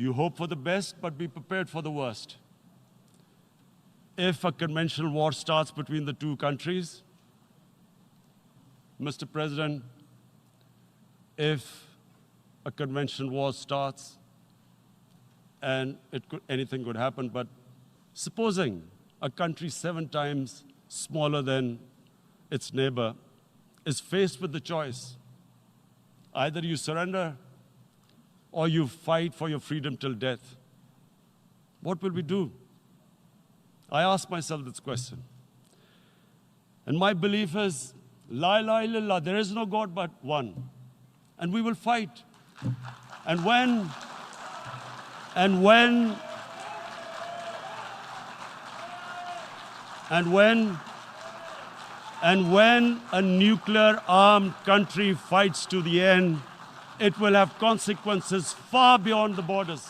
You hope for the best, but be prepared for the worst. If a conventional war starts between the two countries, Mr. President, if a conventional war starts, and anything could happen, but supposing a country 7 times smaller than its neighbor is faced with the choice, either you surrender or you fight for your freedom till death, what will we do? I ask myself this question. And my belief is, La ilaha illallah, there is no God but one. And we will fight. And when a nuclear-armed country fights to the end, it will have consequences far beyond the borders.